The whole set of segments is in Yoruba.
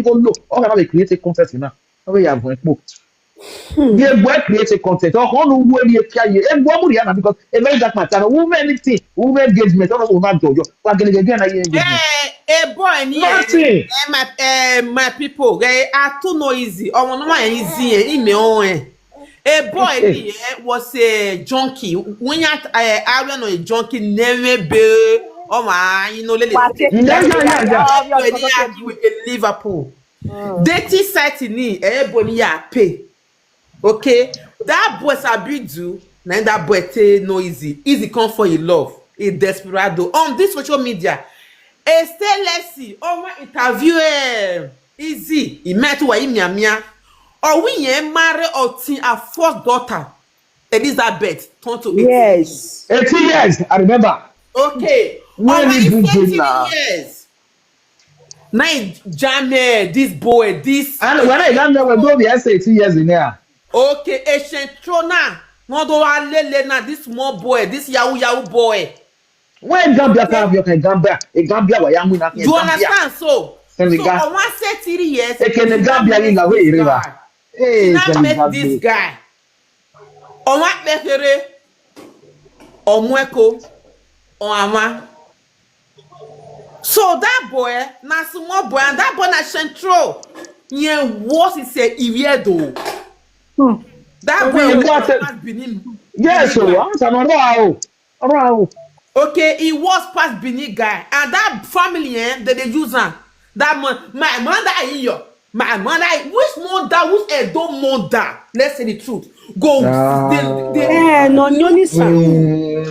low. All gonna be creating content now. How we have one book. The boy creating content. Or how no way we carry. And what would you have because a very dark matter. Woman anything. Woman engagement. All of that jojo. What can you get? Boy, nothing. My people, are too noisy. Or one man easy. A boy was a junkie. When you are a junkie, never be. Oh my, you know, let it. Liverpool. Dating site in everybody pay. Okay, that boy sabi do. Now that boy say no easy. Easy come for your love. A desperado on this social media. A stay let's see. Oh my interview. Easy. He met wa imiamia. Or we marry or teen a fourth daughter. Elizabeth turned to 18. Yes. 18 years. I remember. Okay. When is 18 years. Now jam this boy, this. And when I got there, we go be 18 years in there. Okay, Eshentrona. No do alele na this small boy, this yahoo boy. When Gambia come, you can Gambia. A Gambia wa yamu na. You understand so? So on one say 3 years. E can Gambia in the way river. Hey, now met this guy. On what mekere? On mweko? On ama? So that boy, na small boy, and that boy na Central. Yeah, what he say, Iviedo. That boy was Benin. Yes, so okay, he was past Benin guy, and that family, that they use him. That my mother here, my mother, which mother, which Edo mother? Let's say the truth. Go, no,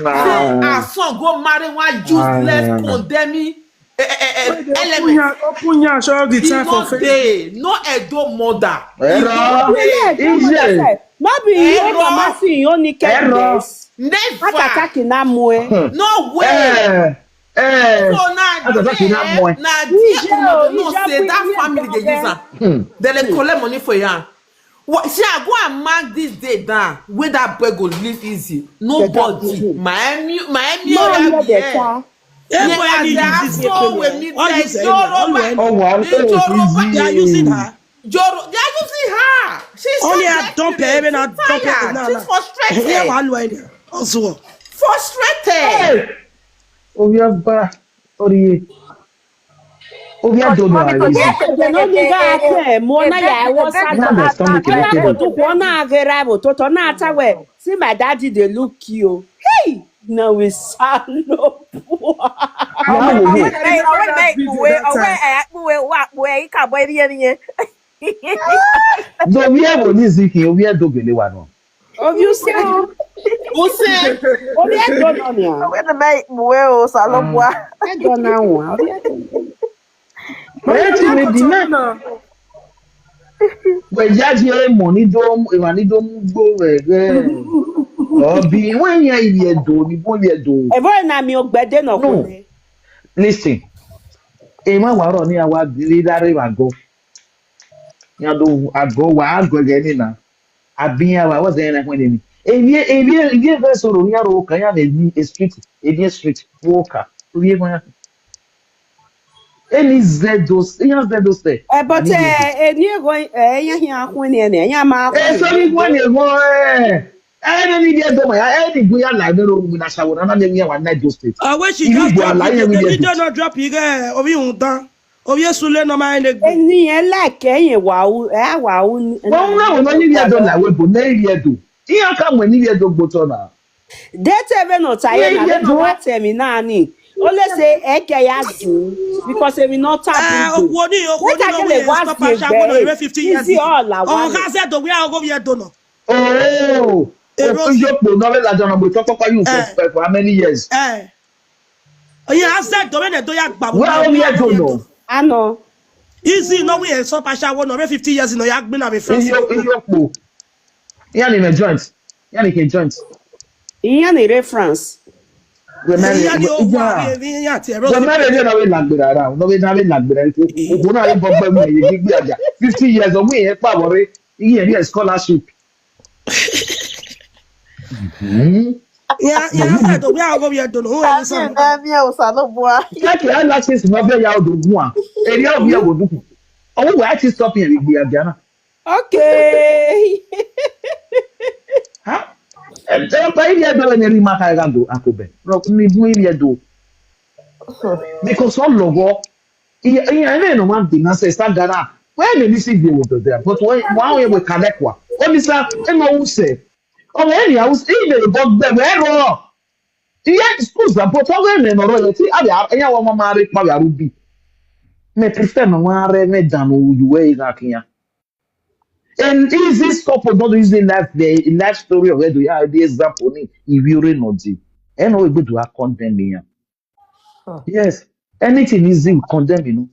our son go marry one useless condemning. Open your show the time for face. No Edo mother. Not be you only can guess. Never. No way. So now say that family they use her. They collect money for you. She go and mark this day down where that boy go live easy. Nobody. Miami. They are using her. They are using her. She's only a dump even a dump. She's frustrated. Also frustrated. Oh, we have sorry. Oh, we have done see my daddy, they look you. Hey, no, we no. No, we have only Ziki, we have Dogele one. Obviously, who said, oh, we have done on you. We're the mate, well, Salomwa. I don't know. When you money dome, if I need them go or be when you do, you won't do. Everyone, I'm your bed, no. Listen, Emma, what on here, what leader I go. You know, I go, I go again now. I was there when if you vessel, we are okay, a street, a street walker. Any those day. But you're going, you're sorry, when you go, I don't need to do I think we are like the room with a shower and I'm one night those days. I wish you don't drop you there, or you done. Oh, yes, you learn no mind. And you like wow, wow. No, you don't like what you do. Here come when you do botona. That's even not tired. What tell me, Nani? Only say because we not tapping. What do you stop a shop when 50 years? Oh, I said we are going to do. Oh, for how many years? Oh, yeah, I said the way they do that. Well, we are don't know. I know. Easy, no way. So, Pasha, 50 years in the yak been a friend. Yan in a joint. Yan in joint. Yan in reference. The man is around. No, we have it like 50 years of me, power, a scholarship. Yeah, we are going to do. Salomwa. Like I like this, not very out of one. And you will do. Oh, we actually stop here with Biagana. Okay. Huh? And by the other when you mark I go Akobe. Rock me do because all logo. I know one thing I say start Ghana. Where the music they want to there, but one we connect one. What is that? And I will say, oh, any I was even about them. Where yeah, schools that but all men or royalty. I want my marriage, my ruby. Me prefer no one me than you way that here. And this couple not using life story of where do you have the example if you really not see. And we go to condemn here. Yes, anything easy we condemn, you know.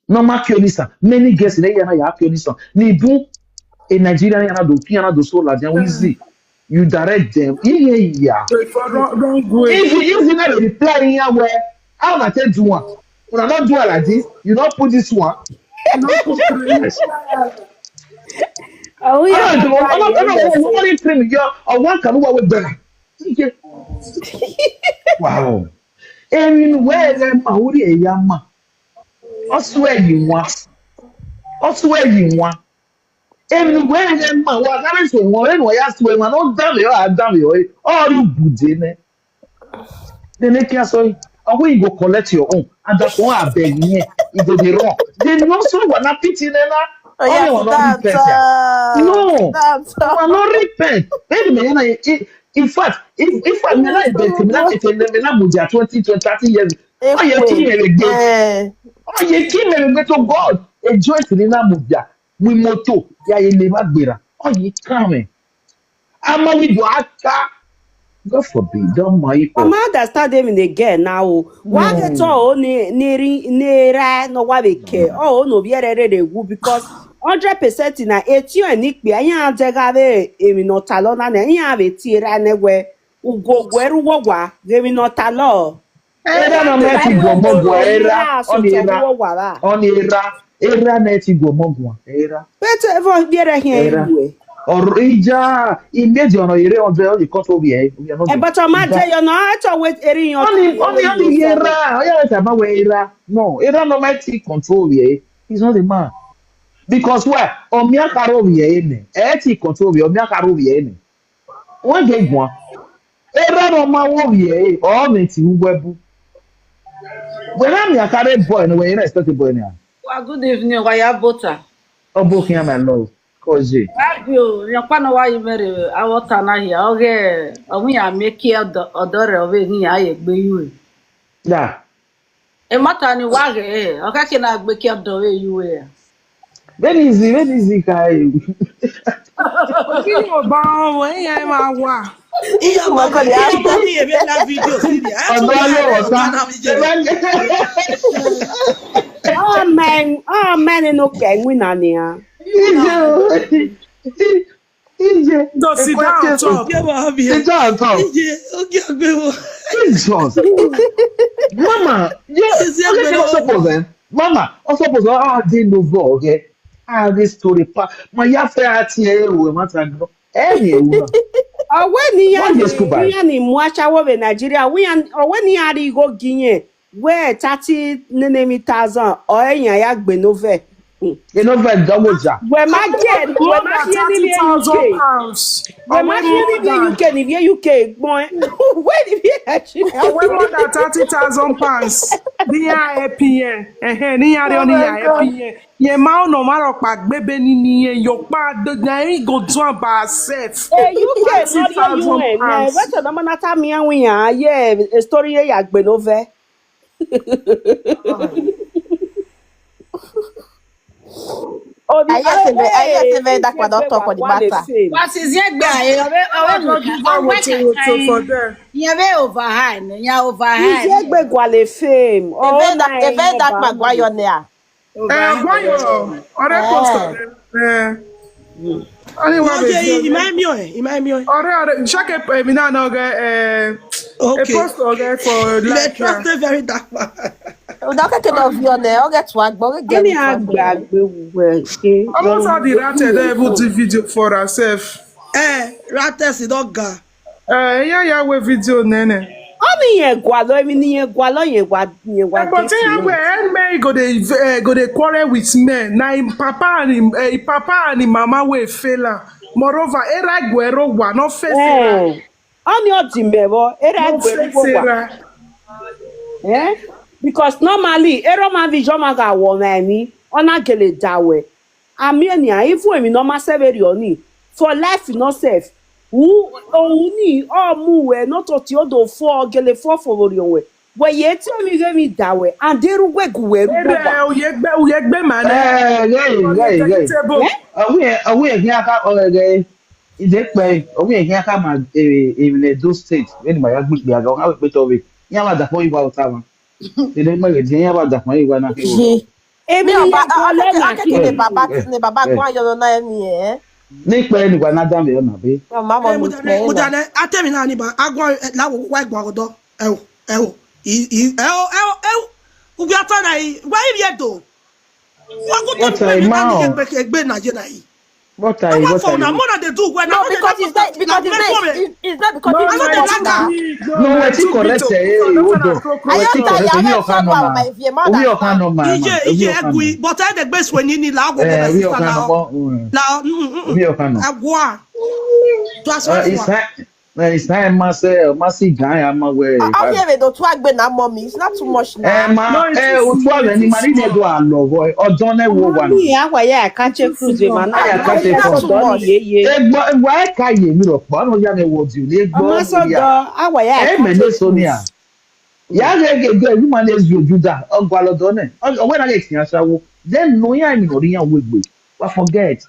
Normal kionisa. Many guests in the area ya kionisa. Ni do a Nigerian yana do piano do so la easy. You direct them. Yeah. Don't go. If you not reply in here where how na tell do one. When I not do it like this, you not put this one. You don't put Yes. Oh yeah. I don't know what frame you or one can over better. Wow. And where them mahuri e yama. Oswe you want. Oswe you want. And where them ma wa kare so won e no ya so ma no damn you all you budene. They make you so or you go collect your own and that one abeg here it go be wrong. They no so wanna pity na. Oh, Oh, yes, you will not repent. No, you will not repent. Wait a minute. In fact, if I may not bet him, not if I may not move 20, 30 years. Oh, you keep me again. Oh, you keep me again to God. Enjoy it in that move. We moto. Yeah, you never better. Oh, you coming. I'm a with Waka. God forbid, don't mind. I'm understand them in again now. Why get all near no why they care? Oh, no, be ready because 100% in a 80 and Nick be I have no talon and any have a tear anywhere. Go where wawa, give no talon. Era no meti go mogwa era neti go mogwa era. Better ever be here anyway. Or ija immediately on ere on the cut over here. But on my day, you're not always airing your only era. Yeah, about era. No, era no mighty control here. He's not the man. Because why? On me akaro here, eti control here, on me akaro here. One day one. Era no man over here, all meti uwebu. When I'm your current boy, no way, you're not starting boy now. Well, good evening, why you butter? Oh, book him and love. Cause you. You know why you marry our Tana here. Okay, we are making a daughter of it here. I agree you. Yeah. A matter ni wage, okay, can I make your door you were? When easy, guy. You bound when I am a wa. Oh man, no gang win on here. No, sit down, talk. Sit down, talk. Jesus. Mama, yes, Mama, also suppose I didn't know, okay? This story, my yafe here, we must go. Anyway. When he in Mwacha Nigeria, when he had go Guinea, where 30,000 or any Benove. You know, double jack. Where my get, where my £30,000. Where my UK, if you UK, boy, where did he actually? Where more than £30,000? Near APN, near the only APN. Ye ma no matter pak bebe ni your pa the na go do by self. UK, not you. What's the number that me and we are? Yeah, a story ya Benove. I guess that one don't talk on the matter. What is your guy? You're over high, you're over high. You're fame. Event that Maguire there. Video for herself. Rates is not ga. Yeah, we video nene. Only ye gwalo, even ye gwalo, ye But men go they quarrel with men. Now him papa and him mama will fail. Moreover, era guero wa no face era. Only your timbevo, era No face era. because normally, man vision maga woman, ona gele dawe. Amienia, if we normal severioni, for life not safe. Who ni move not to tiodo for gele for your But yet tell me that way, and they will work where Uyegbe man. We here ka is it pay we here ka ma in those states when my big bia go how we to we ya ma da point wa ta ma se le ma ge ya ba da point wa na ke wo Ne baba kwa yo na ni ni pe ni wa na da me na be mama mo mudane atemi na ni ba agwa la wo wa gwa godo ubi ata na yi wa ibi edo wa go to pe na ni egbe na je na yi what I more they do when no, because it's not because it's not because no it's correct but I the best when you need la it's not massive guy I'm aware. Okay, do to agbe na mommy. It's not too much now. O to agbe ni mani dey do allo boy. Ojo na wo wa. Ya kwa ya ka che cruise man. Ya ka che egbo wa ka ye mi ro pa no ya me wo di le egbo. Awa ya. Me no Sonia. Ya ge you man is you Juda. Ogwa lodo ne. O we na ge tian sawo. Then no ya mi no ri yan wo egbe. Wa forget.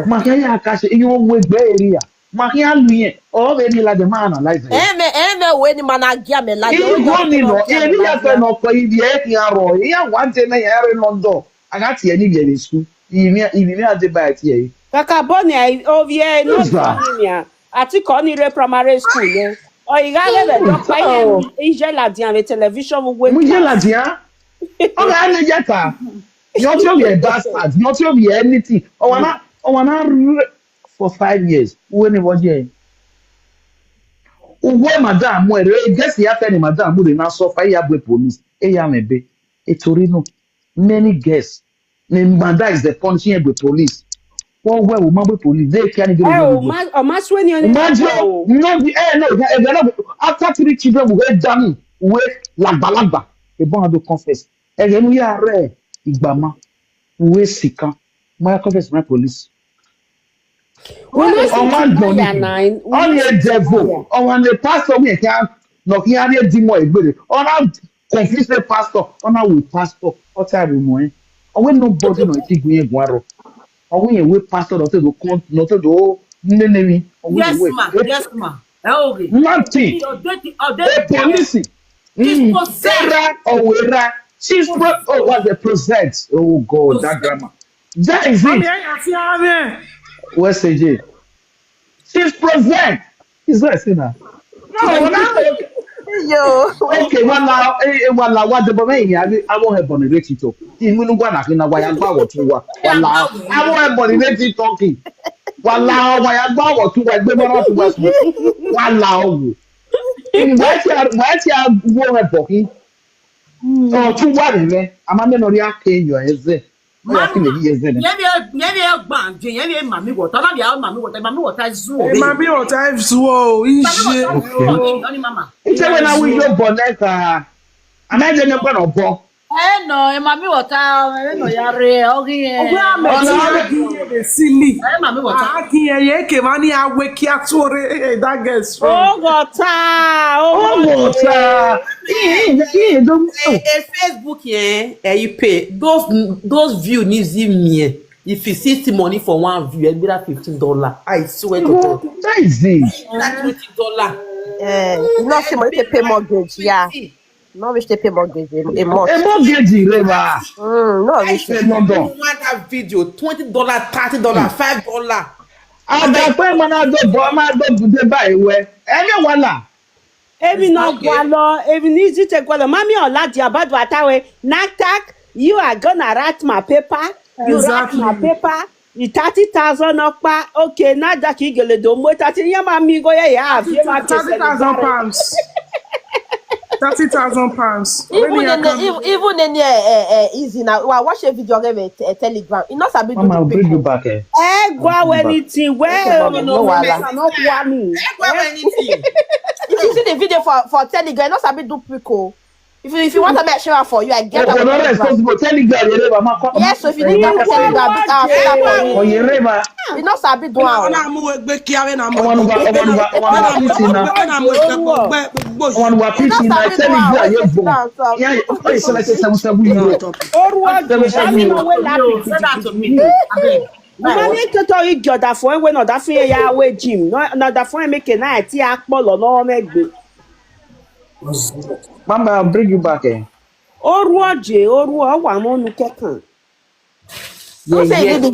Ma ke ya ka se you wo egbe area. Maria lui o veni la demanda analyze we ni mana gia me la you go ni no e ni ya fe no ko ibi e ki aro e ya wante na ya re London agati e ni bi e school ibi ade ba ti e kaka boni ovie no Sonia ati ko ni re primary school ne o iga le do pa ye je la dian le television mo we mo je la dian o ga ne jeta you tell me bastard you tell me anything o wana for 5 years. When it was here. Uwe madam mo guess ya fe ni madam mo dey na so fa ya boy police. E ya mebe. E torino many guess. Ni madam is the punishing the police. One way we mabo police they can get o ma so ni oni no after 3 children we done we lagbalagba e bon do confess. E ge nu ya re igbama we sikan. Ma confess my police. On the devil, on the pastor, we can't knock here demon egbere. On our confused pastor, on our with pastor, or time we or when nobody no think we guaro. Or when we pastor not to come not to do name. Yes, ma. Okay. Nothing. Police. She's what the present. Oh God, that grammar. That is it. Where's AJ? She's present. He's not a sinner. No, yo. Okay, one now, what the domain? I won't have on the rate talk. Even when I can why I go to what? I won't have on the rate talking. Walao, why I go to what? Never to West. Walao. Why you won't have talking? Oh, to what? I'm a memory. I can't you as there. Mami water zuo ije. It's when I will your bonnet and I didn't go bo. No, mami water no yare Okay. Silly. Mami water. Aki ke mani aweki atore that gets. Water. Facebook you pay those views needs me. If you see money for one view, it'll be like $15. I swear to God. That is it. Like $20. Not see money to pay mortgage, yeah. No wish to pay mortgage. A mortgage, Reba. No wish to want that video, $20, $30, $5. I got pay man do bomb do buy where. Anyone la. Ebi no gwalo, ebi ni ji te gwalo. Mami ola di abadu atawe. Naktak, you are gonna write my paper. You write my paper. You 30,000 okpa. Okay, na da ki gele do mo 30 ya mami go ya. 30,000 pounds. £30,000. Even in Izzy now. Well, watch a video game a Telegram. You know sabi do Mama, I'll the bring you pickle. back. Go anything. Where mommy, no wahala. cannot want me. Go anything. If you see the video for Telegram, you know sabi do pickle. If you want to make sure for you, I get Oh, our not Telegram. responsible. Telegram, Yes, so if you need to Telegram, Oh, you reba. you know sabi do am. I want to pitch in my Telegram. You go. Yeah, oh, you select 7 euro. That to me. Mama to tell you that for when that for ya we gym. No that for make na ti akpolo no megbe. Mama, I'll bring you back. Oruo wa mo nu kekan. Who say you need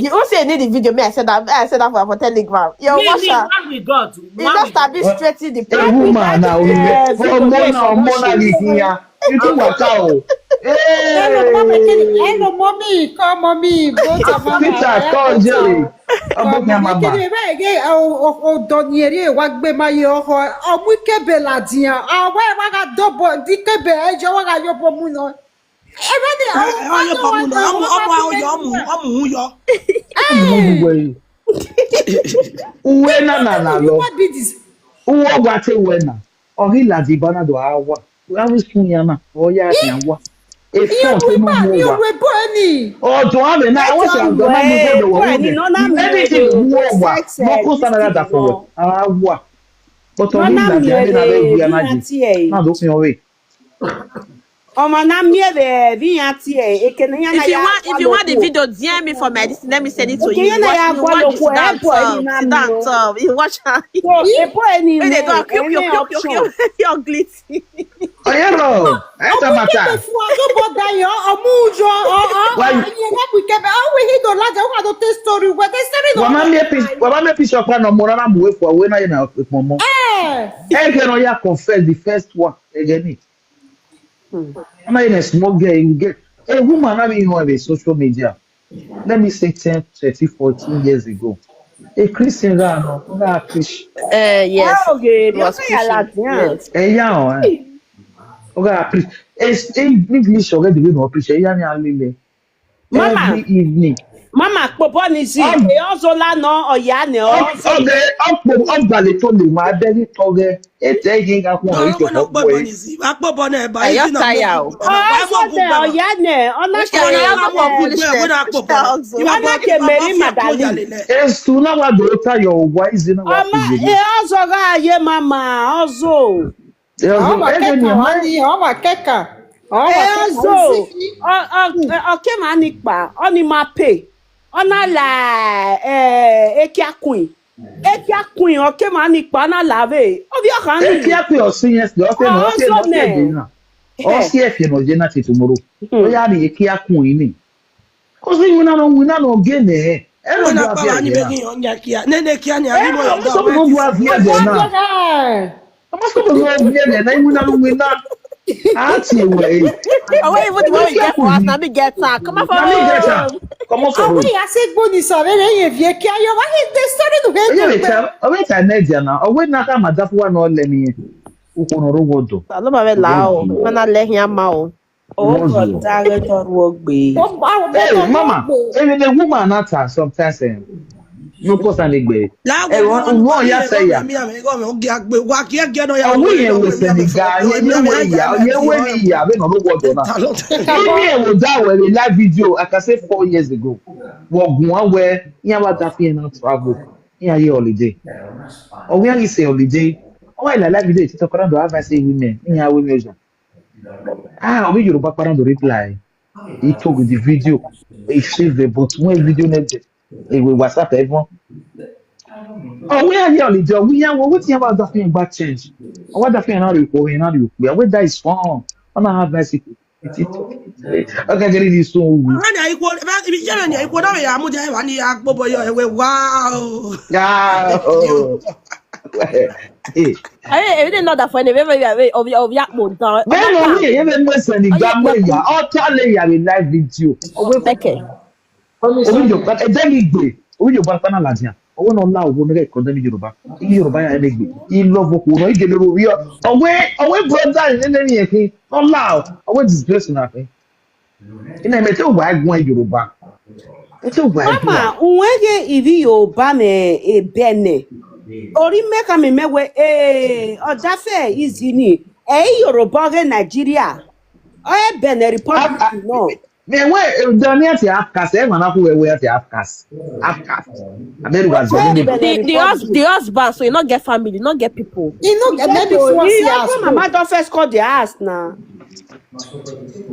the video? Me, I said that for Telegram. Yo, what's up? We got. You just start straight in the A woman now. Mona here. You do what out. Hello, mommy. Come, mommy. Peter, call Jerry. What be this? If you want the video, DM me for medicine. Let me send it to you. You watch sit down, top. You watch her. They do your glitzy. Oh, hello. Confess the first one again. I'm in a small girl, you get a woman having on a social media. Let me say 10, 30, 14 years ago. A Christian guy, no, Christian. Yes. Was Yes. A young, it's English already, we know, appreciate every evening. Mama popo ni si e ozo la no oya ne o Ogbeide to le ma beri toge e te yin ga kun ri to po e oya ne ona ke meri madali e su na wa do ta yo wise na wa e ozo ga ye mama ozo ozo oke ma nipa oni ma pay ona la ekiakun oke ma nipa na lave obi okan ni ekiakun o sin yes do fe no se na o si e fi no je na ti tomorrow o ya ni ekiakun ni ko si wina no gene e no do afia ni nene kia ni ari mo yo so no do afia de na ama so no afia de na wina no wina ati we oh even the one we get for us na me get her come on for come on for we are say go ni sare re vie kia yo wa the story no we ta nedia na o we na ka madafo wa no le ni ukono rogodo lo ma be la o mana le hin ama o God dare to Ogbeide hey mama even the woman not sometimes no cause an egbe won ya say ya we we say ni ga ye we ni ya be no rogodo na me we da we live video I can say 4 years ago wogun wa we yan wa da fi na travel yan ye holiday o we yan say holiday o wa live video ti to kan do have say women yan we measure we Yoruba parent reply he took the video he saved the but when video net he will WhatsApp everyone we are here holiday we are what you about that thing about change what that thing now we that is fun on have nice okay get this so ana iko ibi jere ni iko dawe ya mu je wa ni agbobo yo ewe wow I didn't know that for any way of yak monta. No, even listen the gamwe ya all tell ya live video. Okay. Obi yo but e dey gbe. Obi yo ba pana ladia. owo no la owo ne ko ni Yoruba ya negbe I love ko no ije lero wi owe brother ni ni yin no la owe disgrace na kin ina me te o wa gun Yoruba e te o wa Mama, unwege ivi Yoruba me ebene. Ori meka me mewe odafe Izzy ni Yoruba ge Nigeria. O Benin Republic no. me we Daniel ti afkas e ma na ku we ti afkas aberu wa zo ni The husband, so you not get family, not get people. You know, maybe for us. Mama don first call the house now.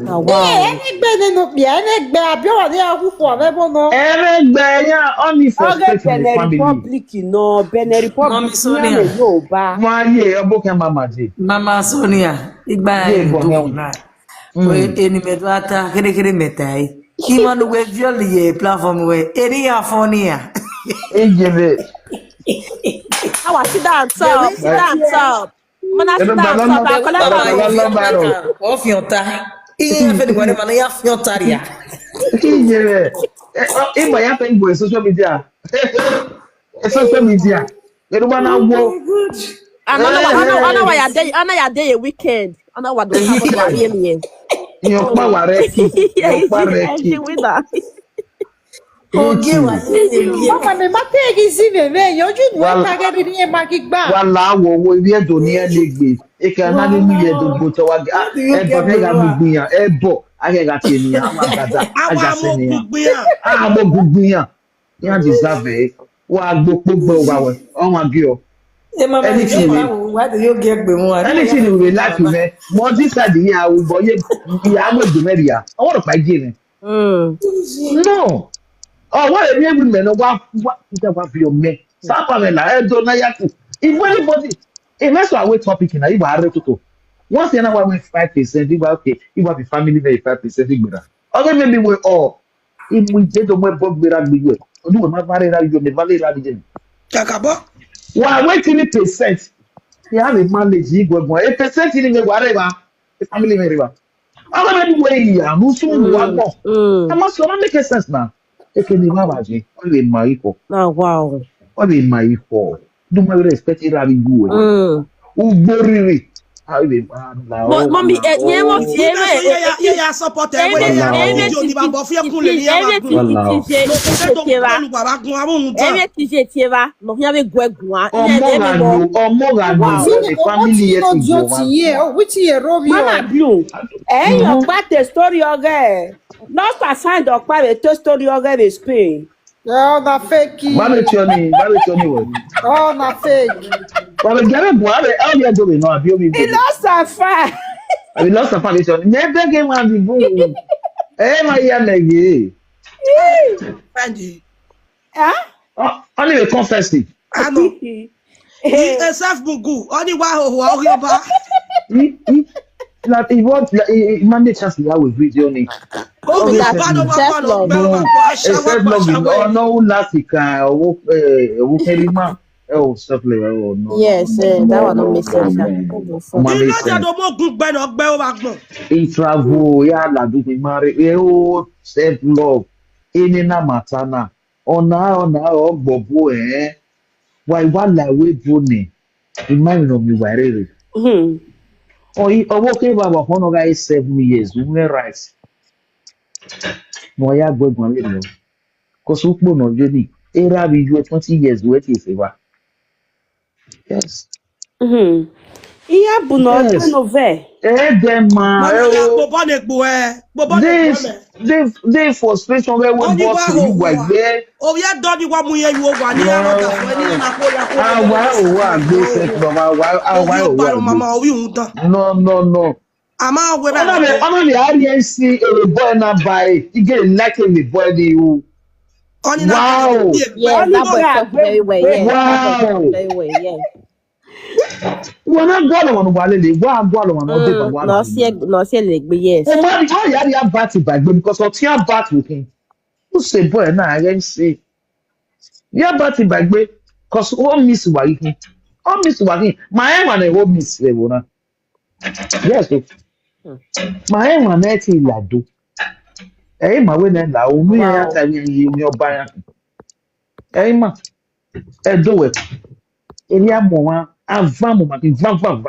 Oh, wow. Any no be any be abio dey agu for level no. Eregbe ya only for state Benin family. Republic no, Benin Republic. Mommy Sonia. Yoruba. Wa ye oboke mama je. Mama Sonia, igba Ye e bo to me. na. O eni medwata kere metai. Kimanu we violi ye platform we eri afonia. Ejebe. How I sit down top, sit down top. Man, I sit down top. I collect my Ofiota. Iye fe de wale mana ya fiotaria. Ejebe. Igba ya pe ngbo social media. Social media. Yoruba na wo. I know why you're there a weekend. I know what the happened to me. Yan pa wa reki. Yan pa reki. Oge wa Mama me mate gizi me yo ju no ta ge bi ni e ma ki gba. Wa la wo wo ibi edo ni elegbe. E ka na ni mi edo go to wa ga. E bo ke ga gbugbu yan. E bo ake ga ti eniyan amagada. Aja se ni yan. Mo gbugbu yan. Yan deserve. Wa gbo pogbo wa we. O ma bi o. Anything you will like me. More this side here, I will buy you. I will do media. I want to buy you. No. Oh, what a name man. What is your man? Sapamela, I don't know yet. If anybody, if that's why we're topic in, I will to. Once in a while, 5%, you okay. You have a family, 5%. Other maybe we all. If we did the web book, we are big. Do not marry you, never lay radiation. Kakabo. Why waiting %? You have a manage you go a percent in the whatever the family member. I'm not way ya no soon one more. I must not make sense now. They can imagine only my equal. Oh, wow. Only my equal. Do my respect it having you. Very Mommy, support Mama Blue. Your part story oge. Lost I find your part story oge be Spain. Oh, na fake. Manage what? Oh, na fake. But get what all you doing now be me. He lost a fight. I lost a foundation. Never game one the boom. My ya negi. Huh? Only a confess it. I know. It's self bugu. Only who ba. Like he want Monday chance to with video ni. self-love. No last week stuff like no. Yes, that one don't make sense. In travel, yeah, la do me marry. Self love. Any na matana. Ona bobo Why la we bone. Remind me why okay, Baba, one of guys 7 years, we were right. No, I go one little. Because who no journey. Era we do 20 years, wait is ever. Yes. Iya bu no nove. Them they frustration where we boss you were there. Oh, yeah, Doddy, what we you over near No. I'm out with the RNC boy not by you get like the boy you. Wow. Yeah, that boy very well. Yeah, wow. Very well. Yeah. We're not going on one day. Wow, No, see, like, yes. Oh, man, how you have batty back because of your bat with him. Who say, boy, now I can say, you're batty back because all miss Waggy. All miss Waggy. My man, I won't miss Levona. Yes, my man, I tell you, do. My winner now, we are telling you your buyer. Ma. do it. Any more, I vam, vam.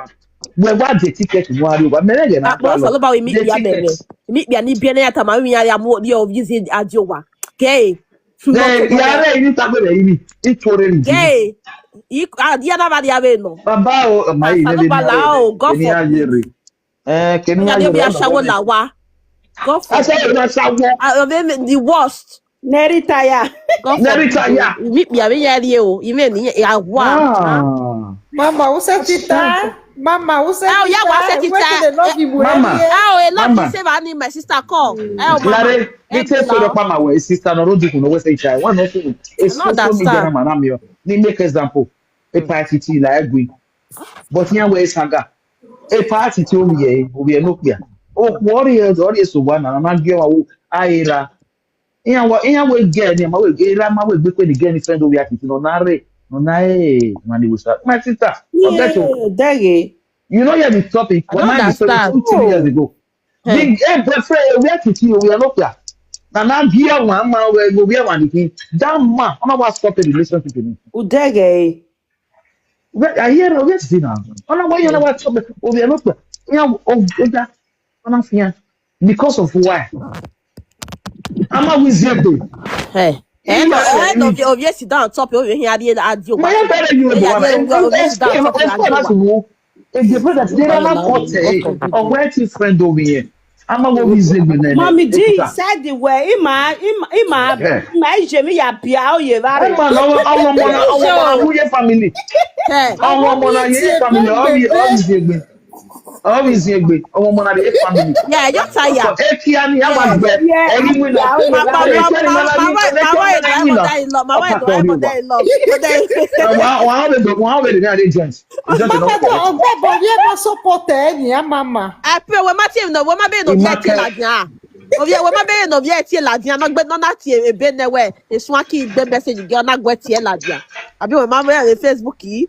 Where what the ticket to worry about? Many But most all about meet me baby. Meet me and be an atom. I mean, I am what you using Adiowa. Gay. Yare, you talk about it's already gay. You are the other Aveno. Baba, my go for Kenya, you be a shower lawa. Go for I say, the worst. Neritaya. Neritaya. Meet me, I mean, you mean, yeah, wow. Mama, who said it? Mama, who said oh, yeah, what's it? Mama, oh, I love to say my sister call. Oh, Mama, it's a sort of Mama, where sister, no, do know what say, one of them is social media, man. They make example. A party tea like we, but here where is Saga? A party to me, we are no clear. Oh, warriors, audience one, and I'm going to Iya we get ni ma we era ma we gbe pe ni get ni friend we ati no na mani we start my sister forget Dege you know the topic when I started 2 years ago big friend we ati we are not here na gia one ma we go be one thing that man on was stop the relationship with me Udege I hear we see now on why you know what stop we are not here yeah on afia because of why I'm always here though. Hey. Of yes, sit down top over here. The my better you if the brothers they are not or where to friend over here. I'm always here. Mommy D said the way my Jimmy ya piao ye vare. I'm family. Family always here family. Yeah, you're tired. Mama. I pray when my team no, when my baby no get la dia. When my baby no get la dia, no but not tie e be ne we. E swaki the message you na go tie la dia. Abi when my on Facebook yi.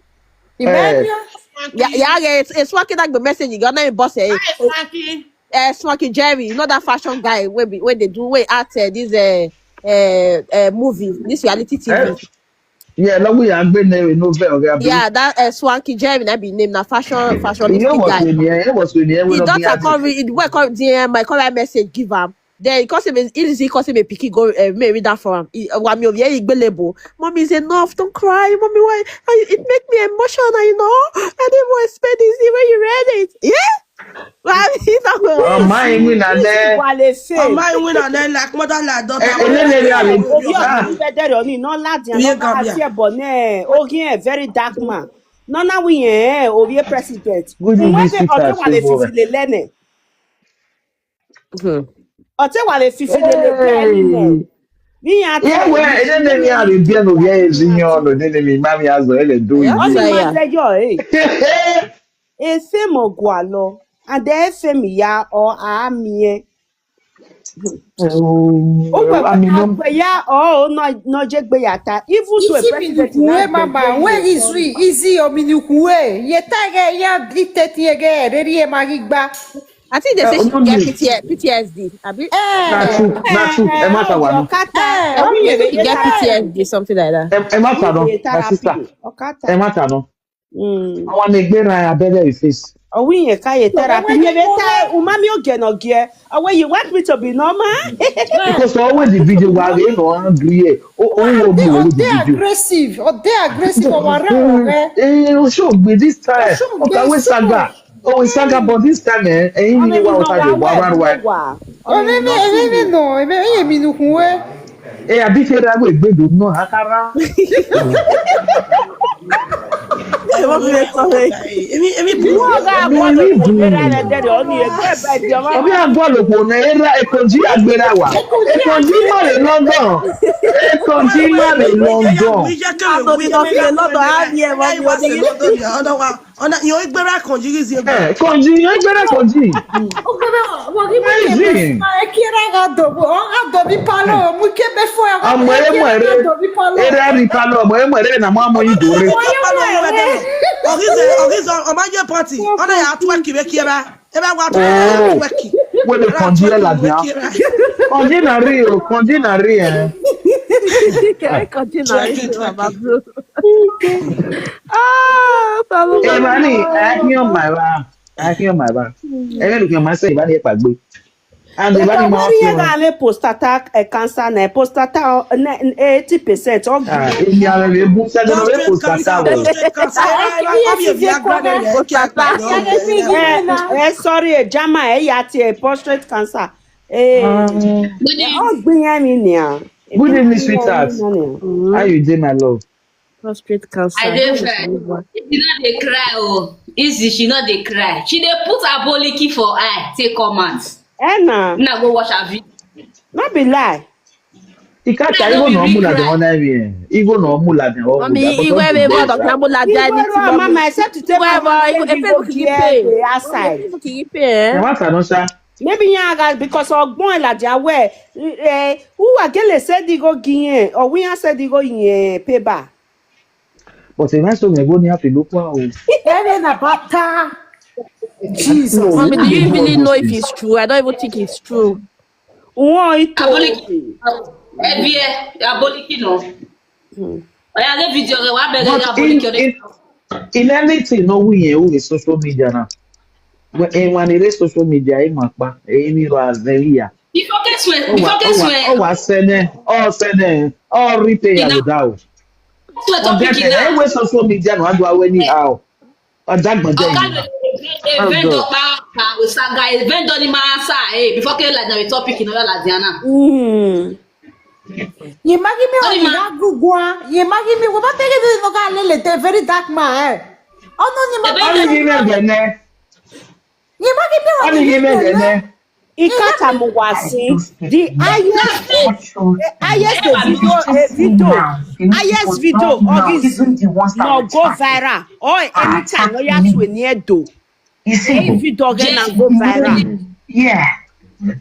Yeah, it's working like the message you got boss Swanky Jerry, you know that fashion guy when they do at this movie, this reality TV. Yeah, no we are been there no yeah, that Swanky Jerry that be named na fashion guy. It was when he don't my current message give him. Then because him Izzy because him a picky go maybe that for him. Mommy is enough, don't cry, mommy. Why? It make me emotional, you know. I didn't want to spend this when you read it. Yeah. Oh my win and then. Oh my win and then like mother like daughter. Very dark man. No, now we over president. Ote wale fifi le yeah, well, and then they are in piano, yes, in your mammy as well, and do it. A fame of gualo, and there fame ya or amie. I mean, yeah, oh, no, Jack Beata, even to a president. Mama, where is we? Izzy or Minukue? Yetaga, ya, dictate again, ready, Magigba. I think they say she get PTSD. Not true. Get PTSD, something like that. My sister. Emma, I want to make a better face. Oh, we a therapy. Umami Ogenogia. Oh, where you want me to be normal? Because always the video while they don't agree. Oh, they're aggressive. Or they're aggressive. Show me this time. Okay, we saga. Oh, we saga, but this time, ain't you want to go? Eh, I be here that way, baby. No, Hakara. Omaje party. Ona ya twerk we kiera. Ebe wa twerk. When the conjure la dia. Conjure na rio. I continue Trekking, narrating, Mama trekking. Blue. Ah, Mama Hey, money, I Blue. hear my back. I hear my back. I look at myself, if I need to and the body Eba mouth wari ye one. ga me prostata cancer na prostata 80% If you are a boom, said no Prostate cancer, postata well. prostate cancer. I Yes, have a is a Viagra corner. there. Check by Postata. the Yeah, get me, way. give me now. sorry jama ya ti prostate cancer o gbin ya mi ni a ebi Good evening, gbin ya mi sweetheart. na ni How you doing, my love? Prostate I cancer. dey fine. She no dey cry oh. Izzy, she no dey cry. She dey put her boliki for eye take come out. na Una go watch her video. no be lie Ikacha, Cry no even be no real mula the cry. one I mean, even no mula the one with that, Mommy, but iwe don't be do mo this, doctor right? Ambola igwe dialysis, ro mommy. mama except to take Iwe my mo, husband ife go mo kiki gear pay. the Mommy, outside ife mo kiki pay, And eh? what's another? maybe yan guys because ogbon elaja we who agele said he go giyen or we said he go yen paper But if I saw me go near to look one, Then in a butter. no, Jesus. Mommy, who do they you do all really know those if things? it's true? I don't even think it's true. won ito Aboliki. Aboliki no. Oya get video rẹ wá bẹ̀rẹ̀ But aboliki ọdẹ. in anything, no we who is social media now. When it is social media, I'm a pa, any was very ya. Oh, I send it, all send it, all repay Now, as without. to a Forget topic it. now. Anyway, social media, no, I do anyhow. A dag my day, Ọ̀gá you lè know. ṣe Oh, vendor God. pa òṣàgà vendor ni máa sá before kí like na the topic in ọ̀yọ́ Ladiana. You magi me Sorry on ma, that gugwa. You magi me. What take it no ga lele te very dark man. Oh no, you ebe magi Only me. give me again, You magi me on only give me the again. Ikata Mugwasi, the highest highest ẹwà mi highest video of his no go viral or anytime no ya to near do. You Hey see, video again jẹ́ and go viral. yeah,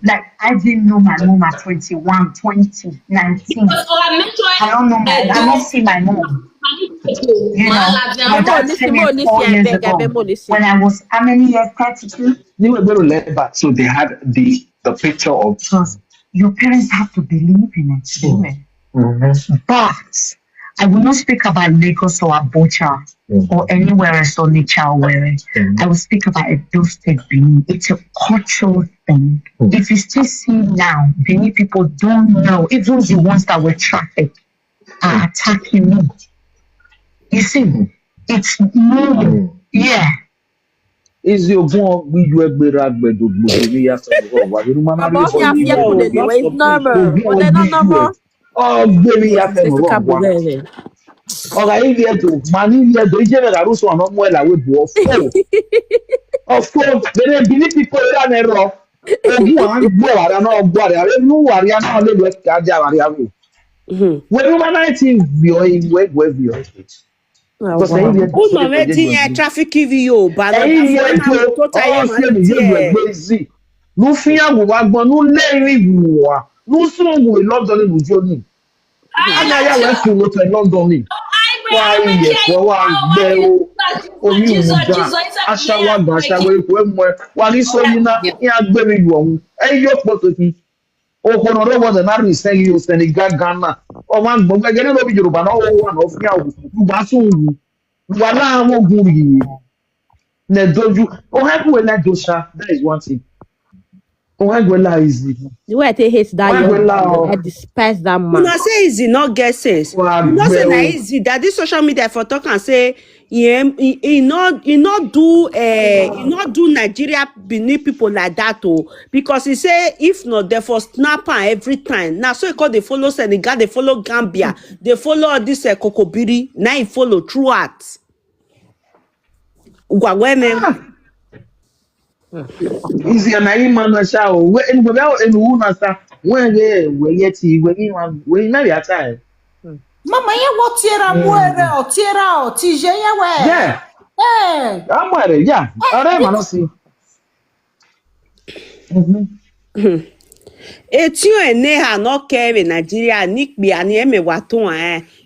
like I didn't know my mom at 21, 20, 19. ọ̀rọ̀ mẹ́tọ́ I don't know I don't see my mom. You máa know, Ladiana. my dad came in 4 years ago when I was how many years? 32. They were going to let back, so they had the picture of. Because your parents have to believe in it. But I will not speak about Lagos or Abuja or anywhere else or nature or where. I will speak about a Edo State Benin. It's a cultural thing. If you still see now, Benin people don't know, even the ones that were trafficked are attacking me. You see, it's normal. Yeah. Is your born with you a better agbedo gbogbo ya so wa we ma na Baba, re only have for people No, anyway. not It's for me. normal. But they're not gbogbo normal. oh gbemi ya fe It's mo a wa cabo there. ọ̀rọ̀ ayé ẹ̀ tó máa ní ilé ẹ̀dọ́ ìjẹ́ rẹ̀ àrùsọ ọ̀nà ọmọ ẹ̀ làwẹ̀ bù ọ̀fọ̀ bẹ̀rẹ̀ bí ní pípọ̀ ẹ̀rọ ní ẹ̀rọ ogun àwọn gbọ́ àrà náà gbọ́ àrà rẹ̀ nú àríyá náà lè lọ ẹ̀ka ajá àríyá rẹ̀ wẹ̀rù máa náà ti bìọ́ ìwé ìwé bìọ́ because ẹ̀yìn ẹ̀ tó Uno ṣe me kọjá tinye ìgbọ̀n traffic video ba no ẹ̀yìn da ẹ̀ na tó moto ta ye ma ọ̀ọ́sẹ̀ mi yóò lu tie. ẹgbẹ́ zi ló fi àwòwá gbọ́n ló lẹ́rìn ìwà ló sún òwò London ní lùjọ́ ní àná ayáwó ẹ̀ fún lótọ́ London ní wá iyẹ̀pọ̀ wá gbẹ omi ìwùdà aṣáwádà aṣáwó epo ẹ̀mọ ẹ̀ wà ní sọ́yìnà ní agbẹ́mi ìlú ọ̀hún ẹ̀yìn yóò pọ̀ tókì okòrò lọ́wọ́ ọ̀dẹ̀ náà rìn sẹ́yìn Senegal Ghana ọmọ àgbọ̀n gbẹgẹ́ nínú omi Yorùbá náà wọ́n wà náà fún yàwó gbùgbà tún wù wà láwọn ogun yìí nẹ̀dọ́jú ọ̀hẹ́gbẹ̀wẹ̀ lẹ́dọ̀ṣà that is one thing ọ̀hẹ́gbẹ̀wẹ̀ Izzy. The way I take hate that young man, I despise that man. Una say Izzy not get sense. You know say na Izzy that this social media for talk and say he not do Nigeria Benin people like that oh because he say if not they for snap am every time. Now so he call they follow Senegal, they follow Gambia, they follow all this Kokobiri. Now he follow throughout. Gwagweme. Izzy and I man na sha o we en go be en wu na sa when we yet we na ya time. Mama, ye what tierra muere o tierra o tije ye we. Yeah, Eh. I'm ready. Yeah, ọ̀rẹ́ ma no see. Etio ene ha no kere Nigeria nikbi ani eme wato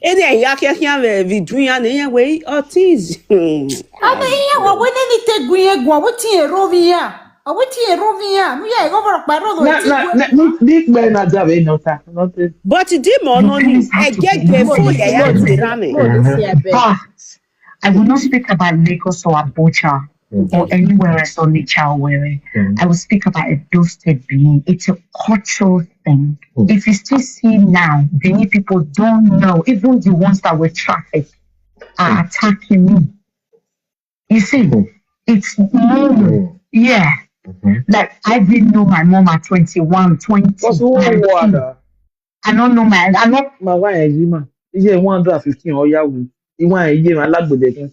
ene ya kekya ve vidun ya ne we otiz Ana ye wa we ni te gun ye gun we ti ero bi ya. what you Romia? Me, I go for a parole. Big man, not Javi, no, nothing. But demon You only parents have to get believe before in ya it. But I will not speak about Lagos or Abuja or anywhere else on the child where I will speak about a state being. It's a cultural thing. If you still see now, many people don't know, even the ones that were trafficked are attacking me. You see, it's normal. Yeah. Like I didn't know my mom at 21, 20. I don't know my wife is 115 or Yahoo. You want a year, I like the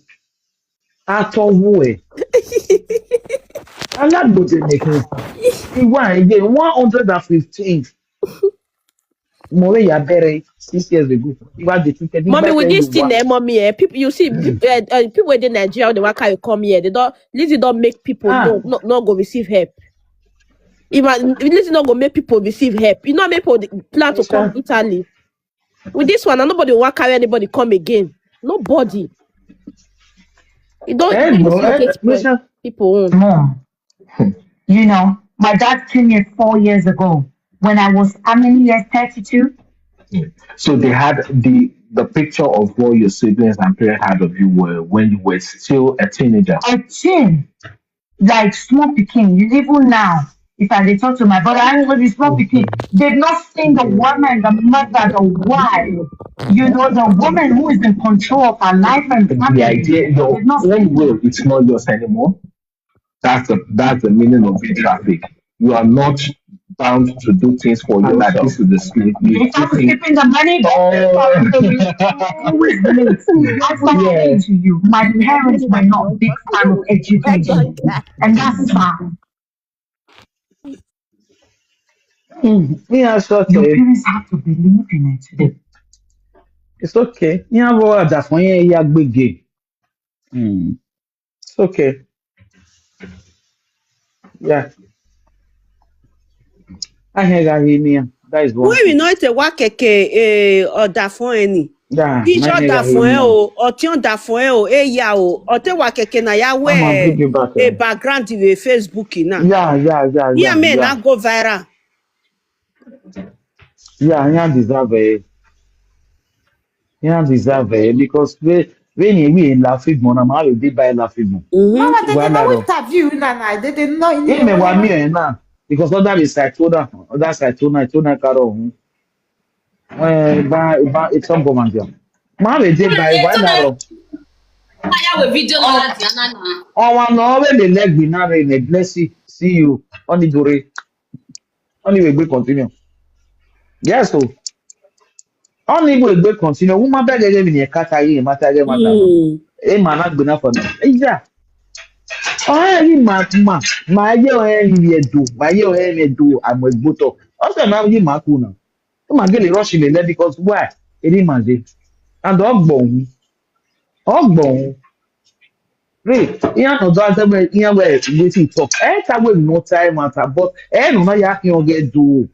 I told you. I like the you want a year, 115. More ya better 6 years ago. You are the ticket. Mommy, with this thing, mommy, people, you see, people in Nigeria, the worker you come here, they don't make people not go receive help. Even this not go make people receive help. You know, make people plan to come Italy. With this one, nobody will carry anybody come again. Nobody. You don't people. Mom, you know, my dad came here 4 years ago when I was how many years? 32. So they had the picture of what your siblings and parents had of you were when you were still a teenager. A teen, like small picking. Even now, if I talk to my brother, actually small picking, they've not seen the woman, the mother, the wife. You know, the woman who is in control of her life and family. The idea, your own will, it's not yours anymore. That's the meaning of the traffic. You are not bound to do things for yourself. This is the slave. They start skipping the money. That's what I'm saying to you. My parents were not big fan of education, and that's fine. Yeah, it's okay. Your parents have to believe in it. It's okay. Yeah, well, that's when you are big. It's okay. Yeah. I hear that is one. When we know it's a wakeke or da for any. Yeah. Teacher da for or tion da for ya or te wakeke na ya we a background in Facebook na. Yeah. Yeah, man, I go viral. Yeah, I deserve it because when you laughing, Mona, they buy laughing. Mama, they didn't know interview, Nana. They didn't know. Me want me now because other is I told her, Carol. It's some woman. Mama, they buy one hour. I have a video on Oh, no, when they leg me now, they bless you. See you on the door. Only we continue. Yes, so. Only we continue. Woman beg again in your cat. I matter. A man not good enough for them. Yeah. Oh, you my year do. My year do. I'm with Buto. Also, now you Makuna. Come on, get rushing the leg because why? It is my day. And Ogbone. Really, no doesn't where we talk. I will no time matter, but no ya can get do.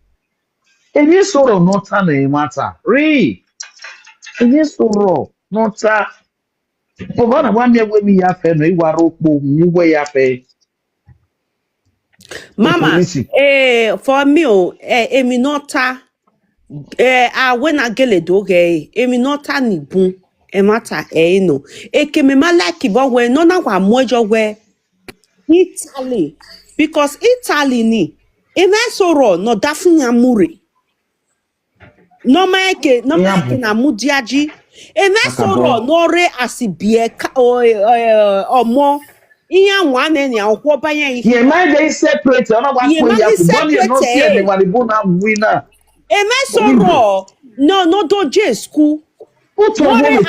And you sort of not matter. Really, and you sort not that. For one year with me, I feel no you way up a Mama, for me, me nota, when I get a dog, me nota ni boom. Emata no. Eke me malaki bo we no na wa mojo we Italy because Italy ni eme soro no dafun amure. No make na mudiaji. Eme soro no re asibie omo iya wane ni akwo bayan yi. Ye man dey separate ona wa ko ya ko don no see the one go na winner. Eme soro no do J school. Student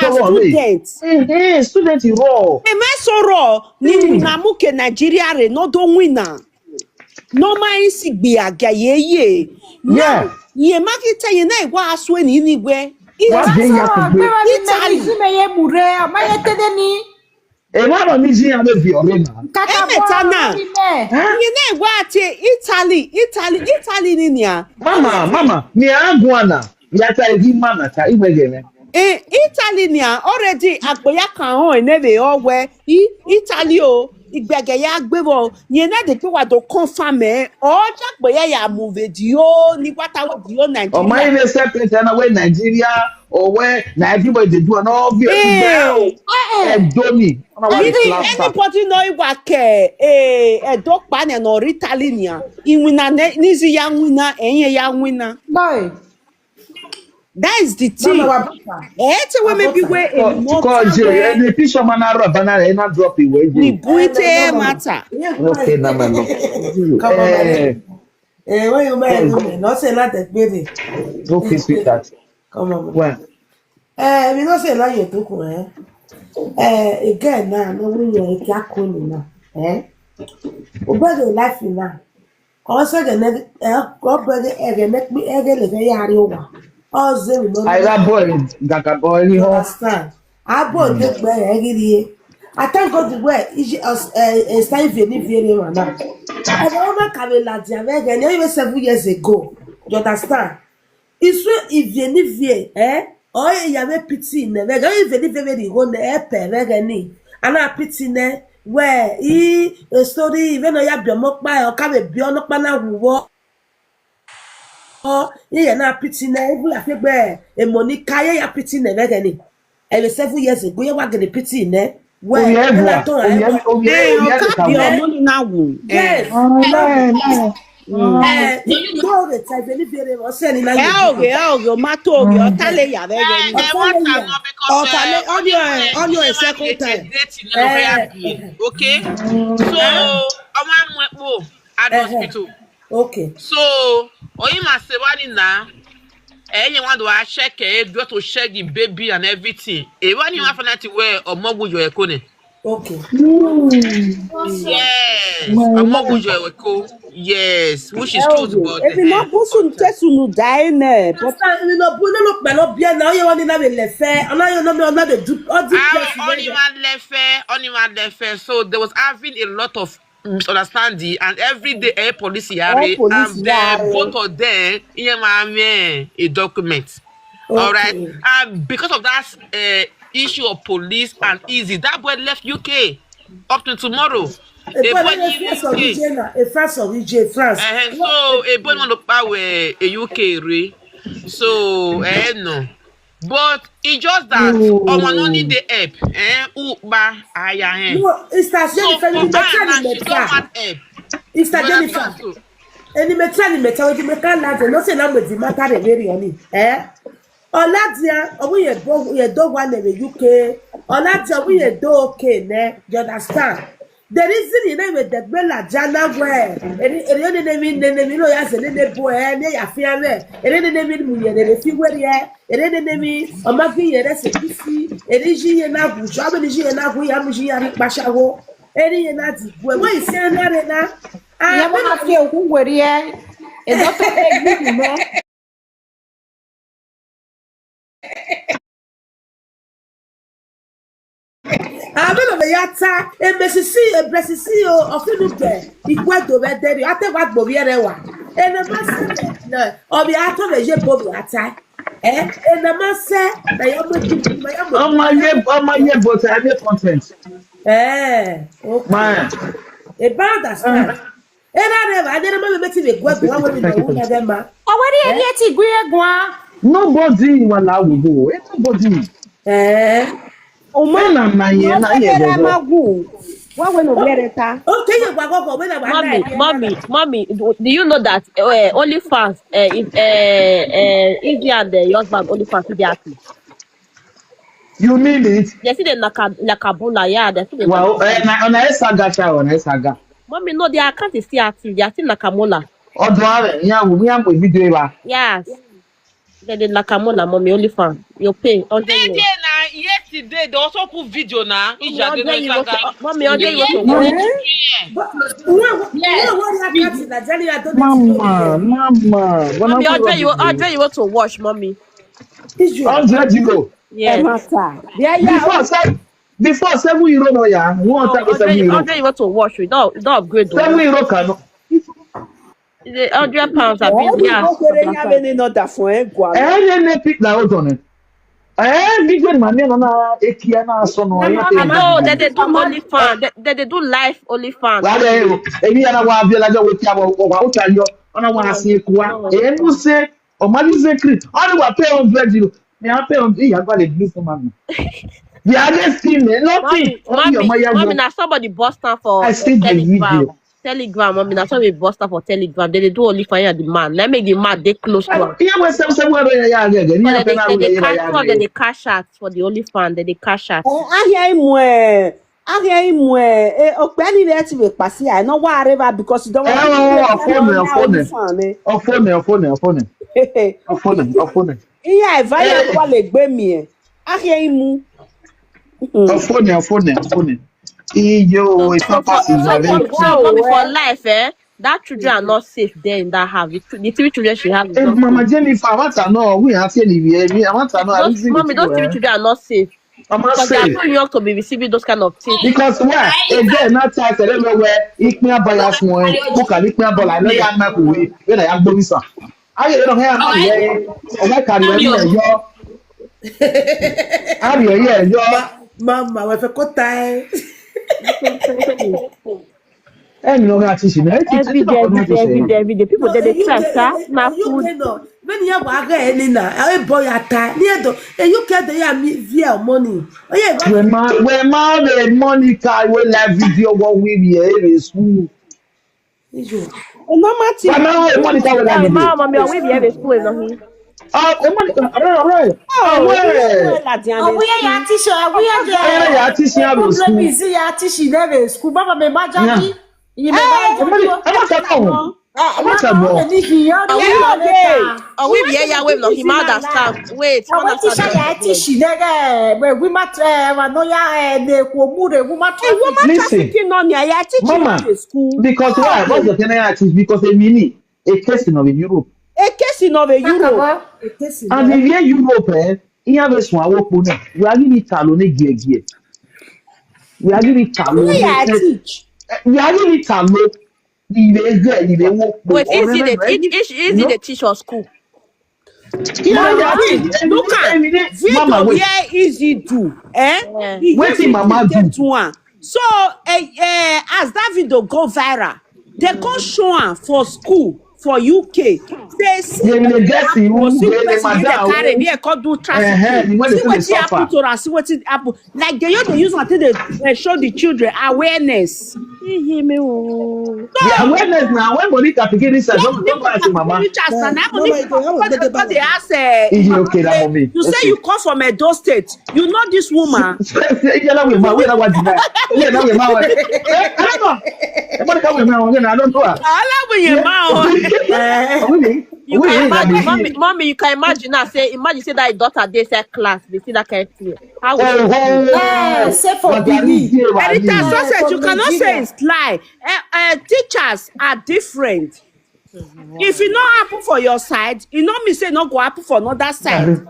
raw. Emesoro ni namuke Nigeria re no do winner. No man sigbi aga ye. Yeah. Ye makita ye na igwa aswe ni igwe. Italy. Emano ni ji ame bi ore na. Emetana. Ye na igwa ate Italy ni nia. Mama, ni agwana. Yata egi mana ta iwegeme. Italy already agboya kan ho enebe owe Italy o Igbege ya gbebo ye na de pe wa do confirm o ja pe ya move dio ni kwata wo dio Or my Nigeria. even separate and away Nigeria or where Nigeria they do an obvious bell. And Johnny, on what the plaster. Anybody know iwa ke e do pa ne no Italian iwina ni si ya wina enye ya wina. Boy. That is the Mama thing. wabuta. We maybe we a more Cause and the fisher man are banana and not drop it away. ni buite No, mama. matter. Okay, no, no. Come on, man. When you marry, no say not that baby. Okay, sweetheart. Come on. Well, We don't say like you took again now, no we are yakuni now. Obey life now. Also the next God brother again make me again like yari over. All them no. I got boy, Gaka boy, you understand. I bought the way again. I thank God the way is time very very now. I don't come in Latin America even 7 years ago. You understand? It's if you live here, or you have a pity in the vega, even if you go the air vegani, and a pity ne where a story even though you have your mock by or come a beyond up and a war. Oh, yeah, na pity ne, we have a money kaya ya pity ne vegani. And 7 years ago, you were getting pity ne. Where Your money now. Yes. No, The type any very was sending out. Your mato, your tale ya very. On your second time. Okay, so at hospital. Okay. So oyima say wani na anyone do I check do to check the baby and everything. E wani wa fanati where omogu your ekone. Okay. Yes, omogu your eko. Yes, which is true but if not pushun tesunu die ne. But you know, look now bien now you want to have le faire. And now you know not the do only one. So there was having a lot of misunderstanding and every day police yare and both of them a document. Okay. All right, and because of that issue of police and Izzy, that boy left UK up to tomorrow. A boy France. So a boy want to power a UK re. So no. But it's just that only the help. Uba aya. No, it's that It's that Jennifer. Any metal, you make a no say now with the matter very on it. Oladia, we a dog one in the UK. Oladia, we a dog okay, ne? You understand? The reason you know with the Bella Jana where any name you as a little boy, and they are fear, any name if you were here, any name, or maybe a recipe, any enough, Shabby enough, we have Bashago, any enough. Where is saying that now? I want to feel who were here. And not Abelo yata emesisi o ofinuke igwedo bederi ategwa gbobiere wa enemase na obi ato meje bobi ata enemase na yamo my but I have content. Okay. Man. About that. I didn't remember meeting the gwedo one with the November. Already yet igwe Nobody will allow go. Nobody. O man na na ye magu. What when obiareta? Okay, you go when Mommy, do you know that only fans Izzy and the husband only fans they happy? You mean it? They see the Nakabula, yeah, they see the well, on a saga. Mommy, no, their account is still active. They are still Nakamola. We have a video. Yes. They did Nakamola, mommy, only fan. You pay. Yesterday, they also put video now. Mommy, on day you Mama. Mommy, you want to watch, mommy. 100 euro. Yes. Before 7 euro, no, yeah. Andre, you want to watch it? Don't upgrade. 7 euro cannot. The £100 have been Any pick that out on it. Big one, man, na ekia na so no ya te No, video. they do OnlyFans. They do live OnlyFans. Wa de ebi ya na wa bi la jo we tia wa uta yo. Ona wa ase kwa. Mu se o ma bi se crit. Oni wa pay 100 euro. Me I pay on ya gba le blue for man. The other scheme, nothing. Mommy, now somebody bust down for I see the video. Telegram, mommy, now somebody bust down for Telegram. They do only fire the man. Let me the man they close to him. Yeah, we say where ya again. They cash out for the OnlyFans. They cash out. Ahia imwe Ogbeide let me pass here. No whatever because you don't want phone. Yeah, via kwale gbe mi. Ahia imu. Phone. Iyo, it's not possible. Mommy, for life, that children are not safe there in that house. The three children she has. Mama Jennifer, I want to know. We have seen it. I want to know. Mommy, those three children are not safe. I'm not because safe. they are too young to be receiving those kind of things. Because why? Again, not tax everywhere. If me a bias one, who can if me a ball? I know you are not going. When I am doing so, I don't have money. I can't even yo. I'm yo. Mama, we forgot time. And you know what teaching every day. People they try na food. When you have a Elena, a boy at time, near the you can via money. Oh yeah, when my money car will have video what we be in school. Mama, Mama, we be in school, no he. Right. We are teaching. We are teaching. Teaching never school. Mama, me imagine. You we be here with no he understand. Wait, teaching we mat listen, Mama, because why? What's the thing I teach? Because a mini, a casing of Europe. A casing of a Europe. And if you're Europe, you have a small open. We are giving Talone gear. We are giving Talone. We are giving Talone. Wait, easy the teach or school? Look at video where Izzy do. Wetin Mama do? So, as that video go viral, they come show am for school for UK. They see they can do trafficking. See what happen to us. See what happen. Like they use until they show the children awareness. The awareness now. When Monica begin this, don't ask Mama. They ask, you say you come from Edo State. You know this woman. Mommy, you can imagine now. Imagine that daughter they say class. They see that kind of thing. How say for baby. You cannot say it's lie. Teachers are different. If it not happen for your side, you know me say not go happen for another side.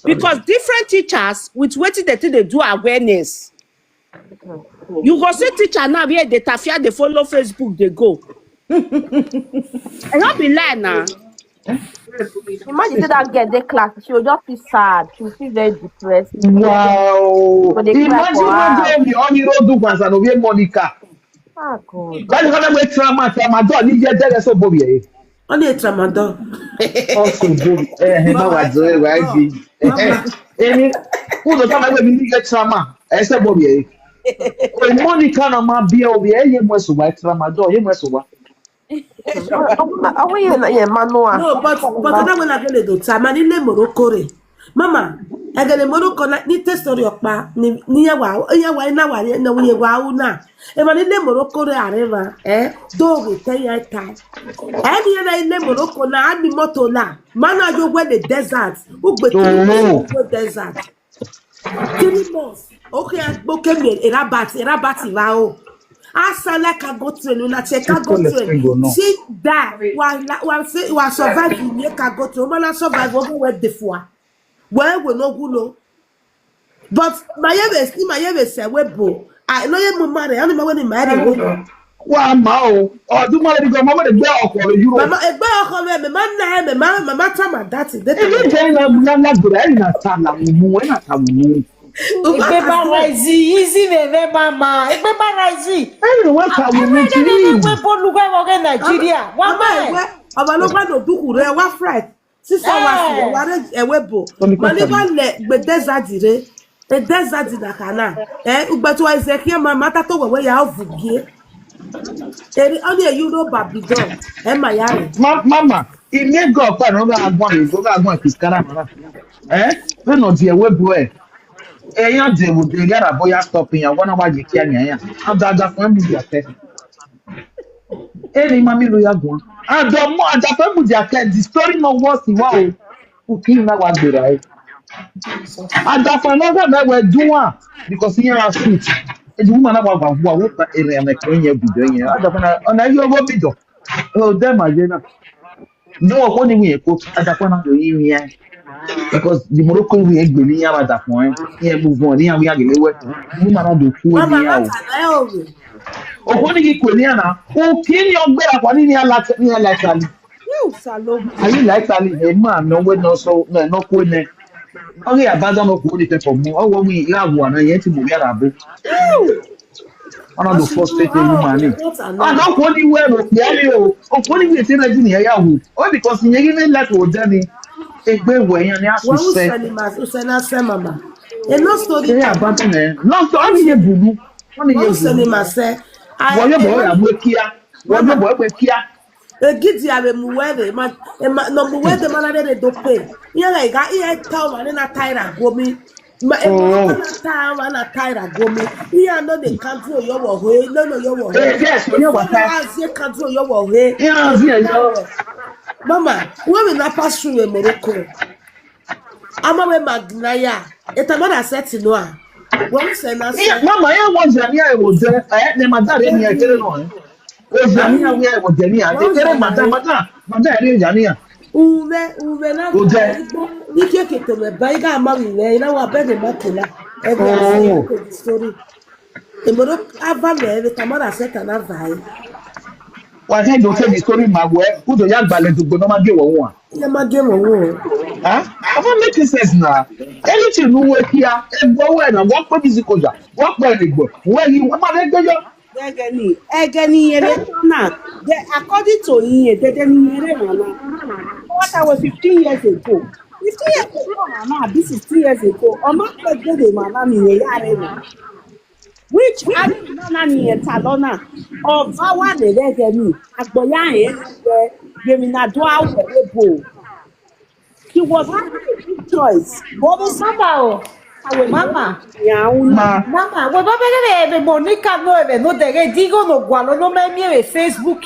Because different teachers with what they do awareness. You go see teacher now where they tafia they follow Facebook they go. And not be lie now. Imagine that girl they class, she will just be sad. She will feel very depressed. Wow. Imagine one day on the road do once and obey Monica. Ah God. Why you gonna wait tramadol? Ni je tell so Bobby. Only a tramadol. Also Bobby. Mama do right be. Emi, who do come we ni get trauma? Say Bobby. Monica na ma bia obi ye mo so wa tramadol, ye mo so wa. No, but that when I get the time, I need Morocco. Mama, I get a Morocco ni test story of pa ni yawa na we wa na. E ma ni Morocco areva do we tell you time. I ni Morocco na abi moto na. Mana yo we the desert. Ogbeide desert. Okay, Rabat va o. Asala ka go train una check ka go train. See that wa survive ni ka go train. Man survive over where the fois. Where we no gulo. But my yebe say we bo. I know you mama re, ani ma when marry go. Wa ma o. O du mo le go mama de gbe oko Europe. Mama egbe oko me na me mama tama that is. E je na gura na ta na mu we na ta mu. Egbe barazi easy me mama. Egbe barazi. E no wa ta mu ti. We boluga wo Nigeria. Wa ma. Aba lo gba do duku re wa fright. Sister wa re ewebo. Mani ba le gbe desert dire. E desert na kana. Ugbe to Ezekiel mama ta to wewe ya ovugie. Eri only a Euro Babylon. Ma yare. Mama, ile go pa no ga agbon kiskara mara. We no die ewebo e. Eyan de wo de yara boya stop yan wona wa je kia yan. Adaga fun mu dia te. Eri mami lo ya gun. Adomo adafa mu dia te the story no was wa o. Uki na wa gbera e. Adafa no ga na we duwa because yan a suit. Eji woman na wa gwa wo ta ere na kwenye bido yan. Adafa na ona yo bo bido. Oh dem ajena. No ko ni we ko adafa na do yin yan. Because the Morocco we egbe ni yan adafa yan. Yan move on yan we agelewe. Woman na do ku ni yan o. Okoni ki kwe ni ana. O kini ogbera kwa ni like ali. You Salome. Are you like ali? E ma no we no so no ko ne. Oge abandon no ko ni te for mu. Owo mi ira wo ana yen ti mo bi ara bo. Ona do frustrate woman ni. Ana ko ni we ro pe ali o. Okoni we te na ji ni ya wo. O because yen gi ni like o je ni. Egbe we yan ni asu se. Wo se na se mama. E no story. Se abandon e. No story ye bulu. Oni ye bulu. Woyo boy abwe kia. Woyo boy abwe kia. Egidi ave muwede ma no muwede mana de do pay. Iya like ga iya tell man na tire gomi. Ma na tire gomi. Iya no dey control your wo he. No your wo he. Yes, you what I say control your wo he. Yeah. Mama, when we na pass through Morocco. Ama we magnaya. Etamana set no a. When say na say Mama, ya won Zania e wo je. Ne madare ni e kere no. O Zania we e wo je ni a. E kere madare ri Zania. Uwe na. O je. Ike kete me ba iga ama we na wa be de makela. E go say story. E mo ava me e tamara set na vai. Wa he do tell the story ma we. Who do ya gbale dugbo no ma ge wo won. Ya ma ge wo won. I don't make sense now. Anything no work here, and go where and walk for music koja. Walk where they go. Where you want to go? Egeni na. According to him, what I was 15 years ago. 15 years ago, Mama, this is 3 years ago. Oma kegede Mama mi yare na. Which I don't know ni talona of our egeni. Agboya give me na do out ebo. He was having a big choice. Mama, Mama, we bebe Monica no de digo no gualo no me mi Facebook.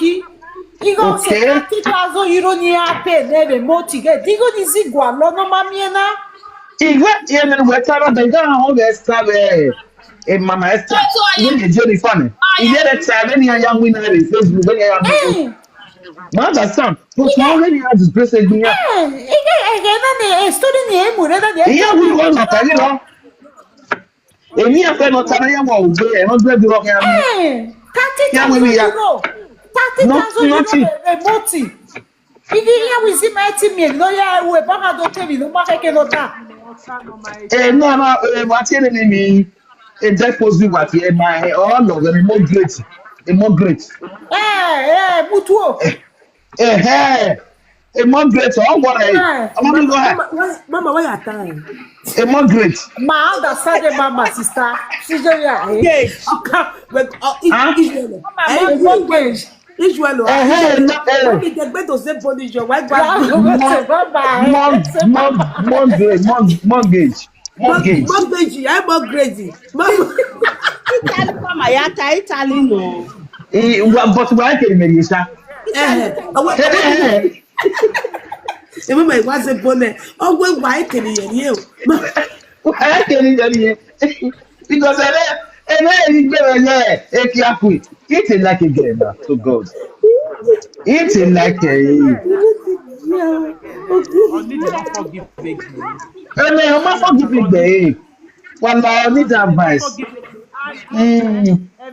Digo se 30,000 euro ni ape nebe moti ge digo ni si gualo no mamiena. Igwe yene wetara da ga ho be sabe. E mama Esther. Ni je funny. Ile the time ni ya win na Facebook ni ya. Ma understand. But how many has this place again? Again, study ni mu re da ni. Yeah, we want to tell you know. Èmi afa no tana ya wa ogbe e 100 euro kan mi. 30,000 euro. 30,000 euro remoti. Igi ya we see my team no ya we ba ka do tell me no ma keke no ta. No wa ti ni mi e deposit wa ti e ma all of them immigrate. Mutuo. Immigrate all what I want to go ahead. Mama, why are time? Immigrate. Ma understand mama sister. She's okay. Israel. Remember, it was a bonnet. Oh, well, why can you? Why can you? Because eating like a game to God. Eating like a. I'm not forgiving the. Well, I need advice.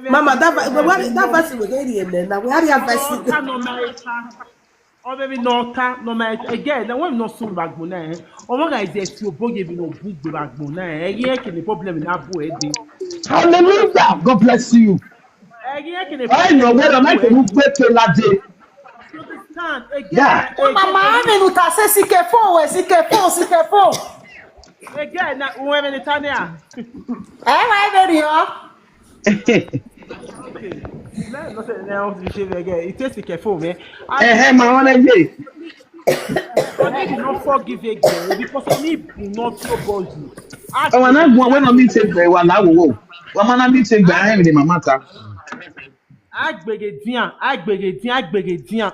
Mama, that verse we get here now. We had your verse. No America. Or maybe no America. Again, now when not soon back mona. Or one guy is you boy give no book back mona. Here can the problem in that boy. Hallelujah. God bless you. Here can the I know where am I going to get to that day. You understand? Yeah. Mama, ame no ta se si ke fo. Again, now women in Tanya. Why very yo? Okay. Not say now to shave again. It takes careful, man. My one day. But they did not forgive again because any do not nobody. Oh, and I'm when I meet it by one hour. One man I meet it by him in my matter. Agbegedian,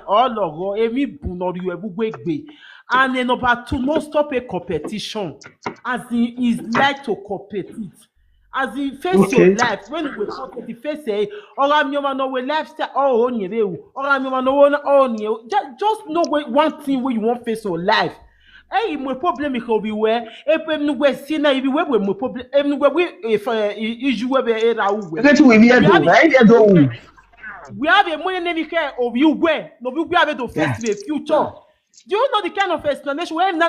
all of emi bunori ebugbe. And then number 2, not stop a competition. As in is like to compete. As in face your life when we compete, face say, or I'm your man no lifestyle or on you, or I'm your man on you. Just know one thing where you want face your life. Hey, my problem is how we were. If we no go see na, if we were my problem, if we if you were era we. We have a money name care of you where no we have to face the future. Do you know the kind of explanation where na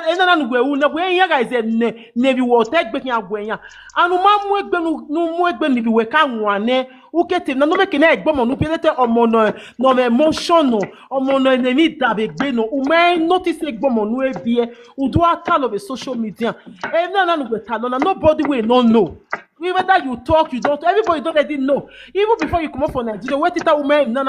where here guys ne bi wo take back agwenya anu ma mu egbe ni bi we ka nwane u kete na no make na egbo mo no pelete omo no emotion no omo no enemy da be gbe no u may notice egbo mo no ebie u do atal of social media e na no go tell na nobody will not know. Whether you talk, you don't. Everybody don't already know. Even before you come up for Nigeria, where did that woman no